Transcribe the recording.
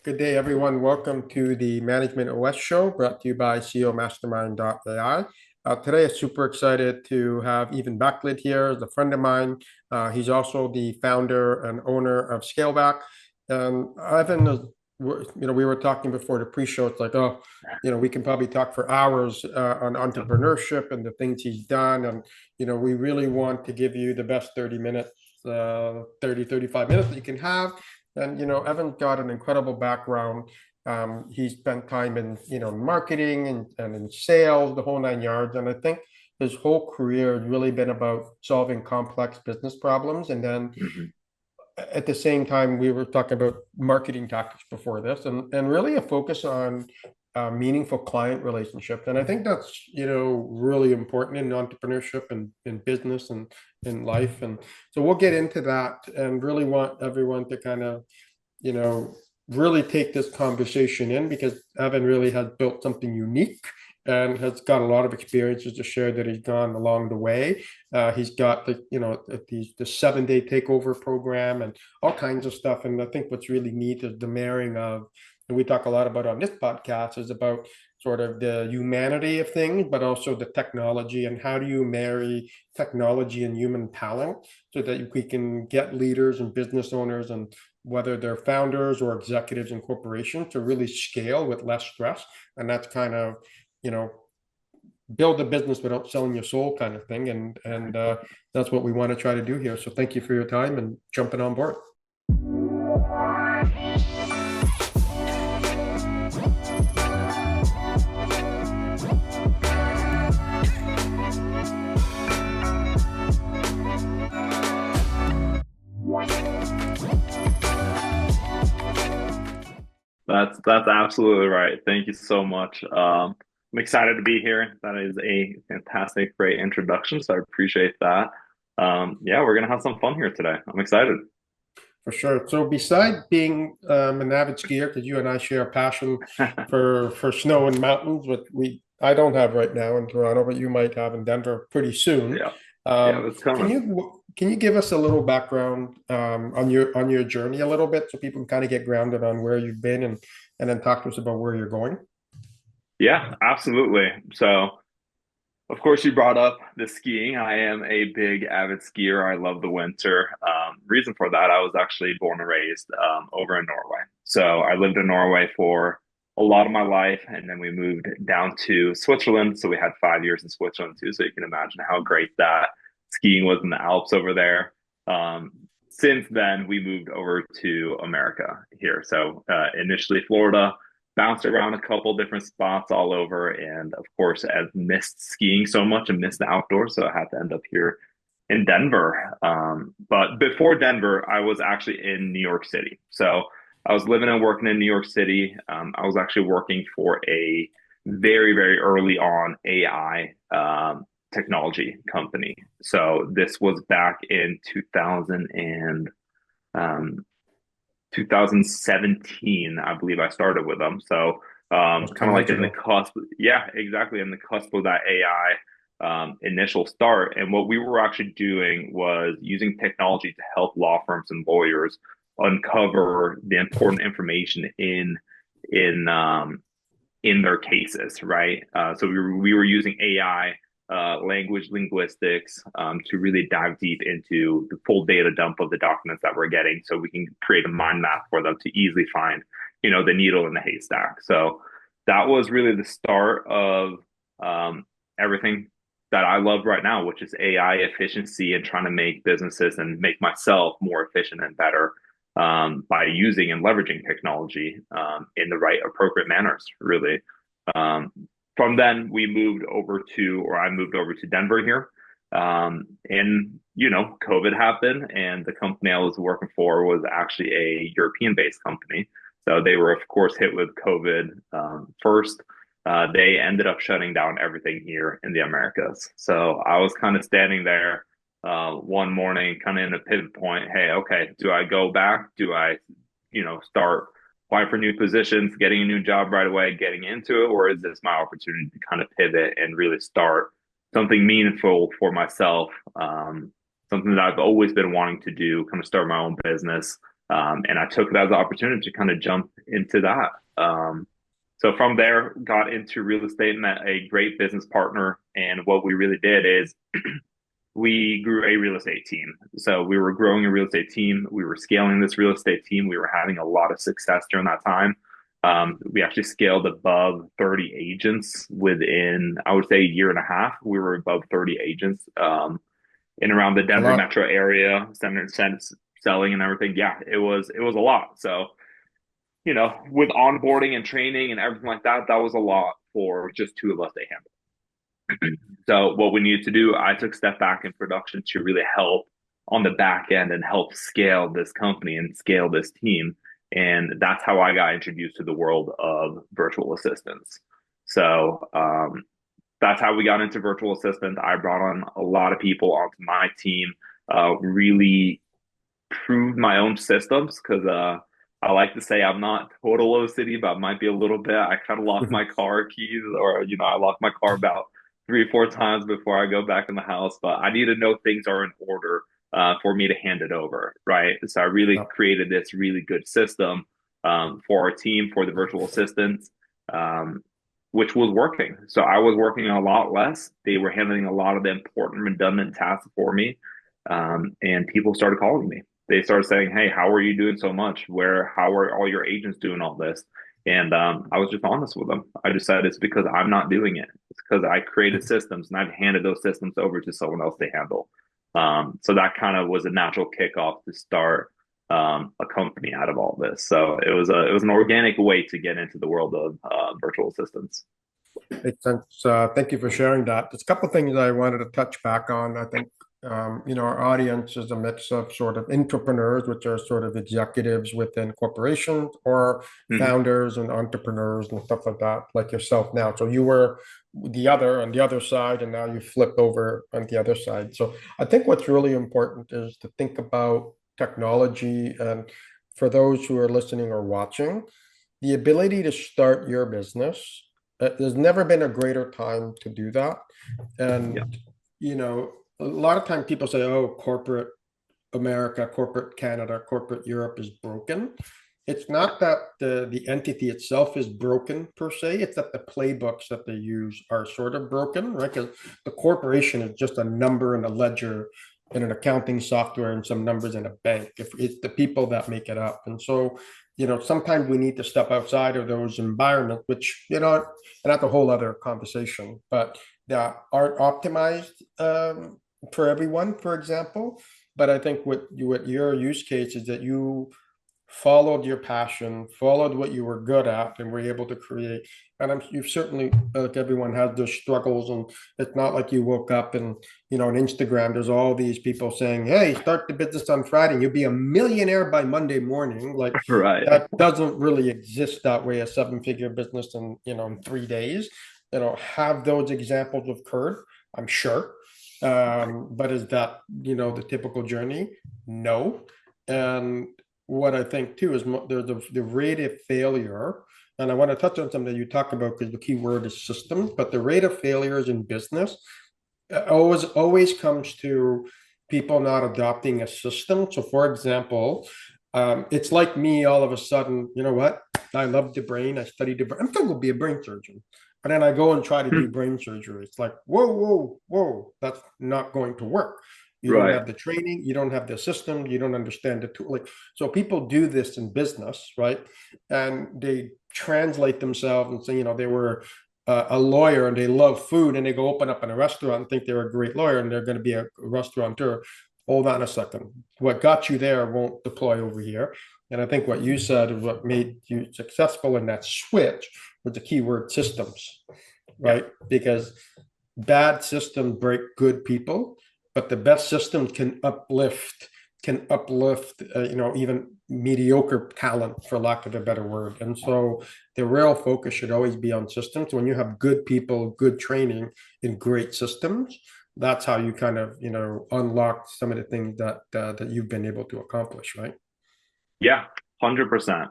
Good day, everyone. Welcome to the Management OS show brought to you by CEO Mastermind.ai. Today, I'm super excited to have Evan Backlid here as a friend of mine. He's also the founder and owner of Scaleback. And Evan, we were talking before the pre-show. It's like, we can probably talk for hours on entrepreneurship and the things he's done. And, we really want to give you the best 30 minutes, 35 minutes that you can have. And Evan's got an incredible background. He spent time in marketing and in sales, the whole nine yards. And I think his whole career has really been about solving complex business problems. And then Mhm. at the same time, we were talking about marketing tactics before this, and really a focus on meaningful client relationships. And I think that's really important in entrepreneurship and in business and in life. And so we'll get into that, and really want everyone to kind of you know really take this conversation in, because Evan really has built something unique and has got a lot of experiences to share that he's gone along the way. He's got the 7-day takeover program and all kinds of stuff. And I think what's really neat is the marrying of, and we talk a lot about on this podcast, is about sort of the humanity of things, but also the technology, and how do you marry technology and human talent so that we can get leaders and business owners, and whether they're founders or executives in corporations, to really scale with less stress. And that's kind of, you know, build a business without selling your soul kind of thing. And that's what we want to try to do here. So thank you for your time and jumping on board. That's absolutely right. Thank you so much. I'm excited to be here. That is a fantastic, great introduction. So I appreciate that. Yeah, we're gonna have some fun here today. I'm excited. For sure. So beside being an avid skier, because you and I share a passion for snow and mountains, what I don't have right now in Toronto, but you might have in Denver pretty soon. Yeah, yeah, that's coming. Can you give us a little background on your journey a little bit, so people can kind of get grounded on where you've been, and then talk to us about where you're going? Yeah, absolutely. So, of course, you brought up the skiing. I am a big avid skier. I love the winter. Reason for that, I was actually born and raised over in Norway. So I lived in Norway for a lot of my life, and then we moved down to Switzerland. So we had 5 years in Switzerland too. So you can imagine how great that skiing was in the Alps over there. Um, since then, we moved over to America here. So initially Florida, bounced around a couple different spots all over, and of course, I missed skiing so much and missed the outdoors, so I had to end up here in Denver. But before Denver, I was actually in New York City. So I was living and working in New York City. I was actually working for a very, very early on AI technology company. So this was back in 2017, I believe I started with them. So That's kind 10 of like years in the ago. cusp, yeah, exactly in the cusp of that AI initial start. And what we were actually doing was using technology to help law firms and lawyers uncover the important information in in their cases, right? So we were using AI, language linguistics, to really dive deep into the full data dump of the documents that we're getting, so we can create a mind map for them to easily find, the needle in the haystack. So that was really the start of everything that I love right now, which is AI efficiency and trying to make businesses and make myself more efficient and better by using and leveraging technology in the right appropriate manners, really. Um, from then we moved over to, or I moved over to Denver here. And COVID happened, and the company I was working for was actually a European-based company. So they were, of course, hit with COVID first. They ended up shutting down everything here in the Americas. So I was kind of standing there one morning, kind of in a pivot point. Hey, okay, do I go back? Do I, start applying for new positions, getting a new job right away, getting into it, or is this my opportunity to kind of pivot and really start something meaningful for myself? Something that I've always been wanting to do, kind of start my own business. And I took it as an opportunity to kind of jump into that. So from there, got into real estate, met a great business partner, and what we really did is we grew a real estate team. So we were growing a real estate team. We were scaling this real estate team. We were having a lot of success during that time. We actually scaled above 30 agents within, I would say, a year and a half. We were above 30 agents in around the A Denver lot. metro area, selling and everything. Yeah, it was a lot. So with onboarding and training and everything like that, that was a lot for just two of us to handle. So what we needed to do, I took a step back in production to really help on the back end and help scale this company and scale this team. And that's how I got introduced to the world of virtual assistants. So that's how we got into virtual assistant. I brought on a lot of people onto my team, really proved my own systems because I like to say I'm not total OCD, but I might be a little bit. I kind of lock my car keys, or I lock my car about 3 or 4 times before I go back in the house. But I need to know things are in order for me to hand it over, right? So I really Yeah. created this really good system for our team, for the virtual assistants, um, which was working. So I was working a lot less. They were handling a lot of the important, redundant tasks for me, and people started calling me. They started saying, "Hey, how are you doing so much? How are all your agents doing all this?" And I was just honest with them. I just said it's because I'm not doing it. It's because I created systems and I've handed those systems over to someone else to handle. So that kind of was a natural kickoff to start a company out of all this. So it was an organic way to get into the world of virtual assistants. Makes sense. Thank you for sharing that. There's a couple of things I wanted to touch back on. I think, our audience is a mix of sort of entrepreneurs, which are sort of executives within corporations, or Mhm. founders and entrepreneurs and stuff like that, like yourself now. So you were on the other side, and now you flip over on the other side. So I think what's really important is to think about technology. And for those who are listening or watching, the ability to start your business, there's never been a greater time to do that. Yeah. And, a lot of time people say, oh, corporate America, corporate Canada, corporate Europe is broken. It's Yeah. not that the entity itself is broken per se, it's that the playbooks that they use are sort of broken, right? Because the corporation is just a number in a ledger in an accounting software and some numbers in a bank. If it's the people that make it up. And so, sometimes we need to step outside of those environments, which, and that's a whole other conversation, but that aren't optimized for everyone, for example. But I think what your use case is that you followed your passion, followed what you were good at, and were able to create. And you've certainly, like everyone has their struggles, and it's not like you woke up and on Instagram, there's all these people saying, "Hey, start the business on Friday, and you'll be a millionaire by Monday morning." Like Right. that doesn't really exist that way. A seven-figure business in 3 days. Have those examples occurred? I'm sure. But is that the typical journey? No. And what I think too is there's the rate of failure, and I want to touch on something that you talk about because the key word is systems, but the rate of failures in business always comes to people not adopting a system. So, for example, it's like me all of a sudden, you know what? I love the brain. I studied the brain. I'm going to be a brain surgeon. And then I go and try to do brain surgery. It's like, whoa, whoa, whoa, that's not going to work. You don't Right. have the training, you don't have the system, you don't understand the tool. Like, so people do this in business, right? And they translate themselves and say, they were a lawyer and they love food, and they go open up in a restaurant and think they're a great lawyer and they're going to be a restaurateur. Hold on a second. What got you there won't deploy over here. And I think what you said is what made you successful in that switch was the keyword systems, Yeah. right? Because bad systems break good people, but the best systems can uplift even mediocre talent, for lack of a better word. And so the real focus should always be on systems. When you have good people, good training in great systems, that's how you kind of unlock some of the things that you've been able to accomplish, right? Yeah. 100%.